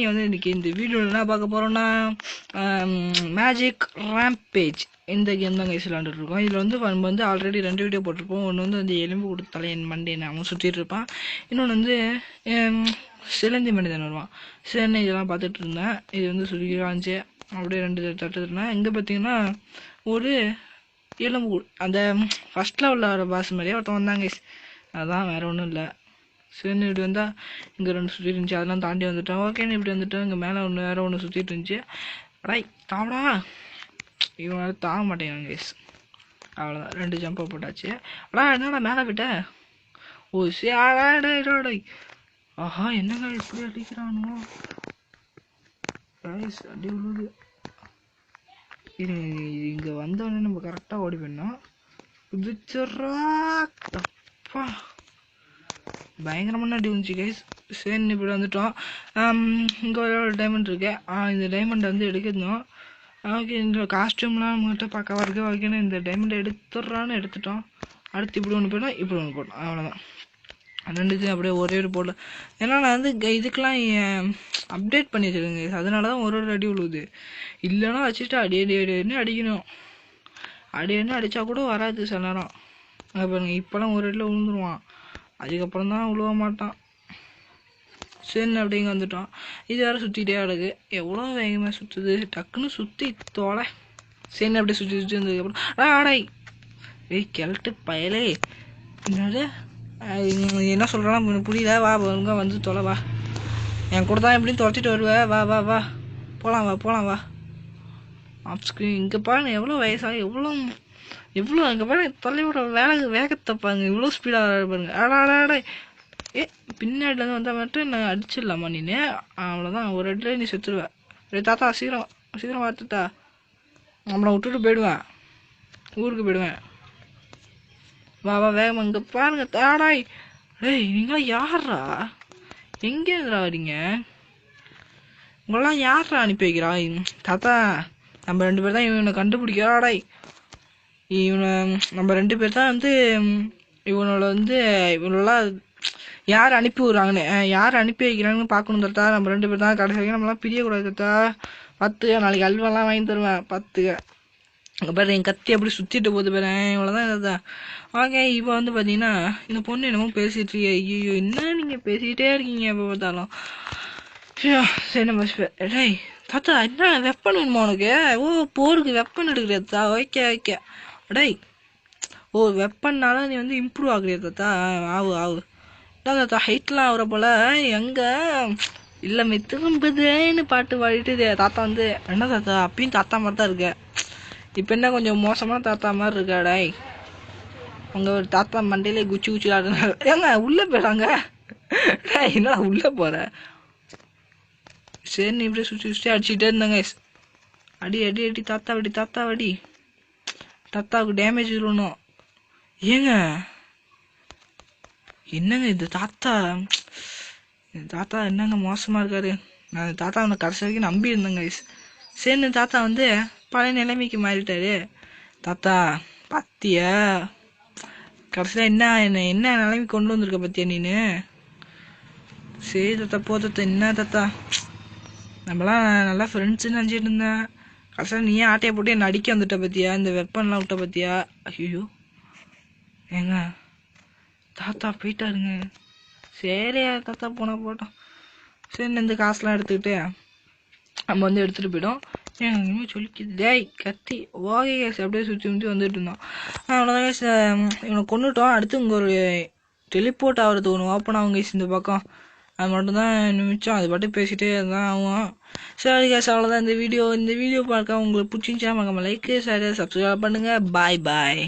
வந்து இன்றைக்கி இந்த வீடியோவில் என்ன பார்க்க போகிறோன்னா மேஜிக் ரேம்பேஜ் இந்த கேம் தான் கைஸ் விளாண்டுருக்கோம். இதில் வந்து நம்ம வந்து ஆல்ரெடி 2 வீடியோ போட்டிருப்போம். ஒன்று வந்து எலும்பு கொடுத்தாலே என் மண்டேன்னு அவன் சுற்றிட்டு இருப்பான். இன்னொன்று வந்து சிலந்தி மனிதன் வருவான். சரி இதெல்லாம் பார்த்துட்டு இருந்தேன். இது வந்து சுருக்கி காமிச்சு அப்படியே 2 தட்டு இருந்தேன். இங்கே பார்த்தீங்கன்னா ஒரு எலும்பு அந்த ஃபஸ்ட் லெவலில் வர பாஸ் மாதிரியே ஒருத்தன் வந்தாங்க கைஸ். அதான் வேறு ஒன்றும் இல்லை. சரின்னு இப்படி வந்தால் இங்கே 2 சுற்றிட்டு இருந்துச்சு. அதெல்லாம் தாண்டி வந்துட்டோம். ஓகேன்னு இப்படி வந்துட்டோம். இங்கே மேலே வேறு ஒன்று சுற்றிட்டு இருந்துச்சு. அடாய் தாவடா இவனால தாங்க மாட்டேங்கிறாங்க கைஸ். அவ்வளோதான் 2 ஜம்பை போட்டாச்சு. அடா என்னடா மேலே விட்ட? ஓ சரி. ஆஹா என்னங்க இப்படி அடிக்கிறானோ கைஸ். அடி விழுது. இது இங்கே வந்தோடனே நம்ம கரெக்டாக ஓடி போயிடணும். குதிச்சுட்றா தப்பா பயங்கரமான அடி வந்துச்சு கைஸ். சரி இப்படி வந்துட்டோம். இங்கே ஒரு டைமண்ட் இருக்கு. இந்த டைமண்டை வந்து எடுக்கணும். ஓகே இந்த காஸ்டியூம்லாம் நம்மகிட்ட பக்கவா இருக்குது. ஓகேன்னு இந்த டைமண்டை எடுத்துட்றான்னு எடுத்துட்டோம். அடுத்து இப்படி ஒன்று போயிட்டோம், இப்படி ஒன்று போட்டோம். அவ்வளோதான் 2 அப்படியே ஒரே ஒரு போடல. ஏன்னா நான் வந்து இதுக்கெலாம் அப்டேட் பண்ணி வச்சுருக்கேங்க. அதனால தான் ஒரு அடி விழுவுது. இல்லைன்னா வச்சுட்டு அடின்னு அடிக்கணும். அடின்னு அடித்தா கூட வராது சில நேரம். பாருங்க இப்போலாம் ஒரு அடியில் விழுந்துருவான். அதுக்கப்புறம் தான் விழுவ மாட்டான். சரி அப்படிங்க வந்துட்டோம். இது வேறு சுற்றிட்டே கிடக்கு. எவ்வளோ வேகமாக சுற்றுது. டக்குன்னு சுற்றி தோலை. சரி அப்படியே சுற்றி வந்ததுக்கப்புறம் ஆடாய் கிழட்டு பயலே என்னது என்ன சொல்கிறான் புரியல. வா ஒழுங்கா வந்து தொலை வா. என் கூட தான் எப்படின்னு தொலைச்சிட்டு வருவேன். வா போகலாம் வா. ஆஃப் ஸ்க்ரீன் இங்கே பாருங்க எவ்வளோ வயசாக எவ்வளோ அங்கே பாருங்க தொலைவோட வேகத்தை பாருங்க. இவ்வளோ ஸ்பீடாக பாருங்க. ஆடா பின்னாடிலேருந்து வந்தால் மட்டும் நான் அடிச்சிடலாமா நீனு? அவ்வளோதான் ஒரு அடியில் நீ செத்துருவேன். தாத்தா சீக்கிரம் பார்த்துட்டா நம்மளை விட்டுட்டு போயிடுவேன். ஊருக்கு போயிடுவேன். வா வேகமாக இங்கே பாருங்க. தாடாய் நீங்களாம் யாரா? எங்கேருந்துடா வரீங்க? உங்களெல்லாம் யாரா அனுப்பி வைக்கிறா? தாத்தா நம்ம 2 பேர் தான் இவனை கண்டுபிடிக்கிறாடாய். நம்ம 2 பேர் தான் வந்து இவனெல்லாம் யார் அனுப்பி விடுறாங்கன்னு யார் அனுப்பி வைக்கிறாங்கன்னு பார்க்கணும் தாத்தா. நம்ம 2 பேர் தான் கடைசி வரைக்கும் நம்மளாம் பிரியக்கூடாது தாத்தா. பார்த்துக்க நாளைக்கு அல்வாலாம் வாங்கி தருவேன். பார்த்துக்க. அங்கே பாரு என் கத்தி அப்படி சுற்றிட்டு போகுது பாரு. இவ்வளோதான் தாத்தா. ஓகே இப்போ வந்து பார்த்தீங்கன்னா இந்த பொண்ணு என்னமோ பேசிட்டு ஐயோ என்ன நீங்கள் பேசிக்கிட்டே இருக்கீங்க எப்போ பார்த்தாலும். சரி நம்ம டேய் தாத்தா என்ன வெப்பன் வேணுமா உனக்கு? ஓ போருக்கு வெப்பன் எடுக்கிறியா தாத்தா? ஓகே டேய் ஓ வெப்பன்னால நீ வந்து இம்ப்ரூவ் ஆகுறியா தாத்தா? ஆவு தாத்தா ஹைட்லாம் ஆகுற போல. எங்கே இல்லை மெத்துக்கும்பதுன்னு பாட்டு பாடிட்டு தாத்தா வந்து என்ன தாத்தா அப்பயும் தாத்தா மாதிரி தான் இருக்க. இப்போ என்ன கொஞ்சம் மோசமான தாத்தா மாதிரி இருக்காடாய். உங்கள் ஒரு தாத்தா மண்டையிலே குச்சி ஆடுனாரு. ஏங்க உள்ளே போயிடாங்க. என்னடா உள்ளே போகிற? சரி நீ இப்படியே சுற்றி அடிச்சுக்கிட்டே இருந்தாங்க. அடி தாத்தா வடி. தாத்தாவுக்கு டேமேஜ் விழணும். ஏங்க என்னங்க இது தாத்தா என்னங்க மோசமாக இருக்காரு. நான் தாத்தா அவனை கடைசி வரைக்கும் நம்பி இருந்தேங்க. சரி தாத்தா வந்து பழைய நிலைமைக்கு மாறிட்டாரு. தாத்தா பத்தியா கடைசியில் என்ன நிலைமைக்கு கொண்டு வந்திருக்க பத்தியா நீனு? சரி தாத்தா தாத்தா என்ன தாத்தா நம்மளாம் நல்லா ஃப்ரெண்ட்ஸுன்னு நினச்சிட்டு இருந்தேன். கடைசியில் நீயே ஆட்டையை போட்டு என்ன அடிக்க வந்துட்ட பத்தியா? இந்த வெப்பன்லாம் விட்ட பத்தியா? ஐயோ ஏங்க தாத்தா போயிட்டாருங்க. சரியா தாத்தா போட்டோம். சரி இந்த காசுலாம் எடுத்துக்கிட்டு நம்ம வந்து எடுத்துகிட்டு போயிடும். ஏங்க சொல்லிக்குது டேய் கத்தி. ஓகே கேஸ் அப்படியே சுற்றி வந்துட்டு இருந்தோம். அவ்வளோதான் கேஸ் இவனை கொண்டுட்டோம். அடுத்து இங்கே ஒரு டெலிபோர்ட் ஆகிறது ஒன்று ஓப்பன் ஆகும் கேஸ் இந்த பக்கம். அது மட்டும்தான் நிமிச்சம். அது பாட்டு பேசிகிட்டே தான் ஆகும். சரி கேஸ் அவ்வளோதான் இந்த வீடியோ பார்க்க உங்களுக்கு பிடிச்சிருந்துச்சா மறக்காம லைக் ஷேர் சப்ஸ்கிரைப் பண்ணுங்கள். பாய்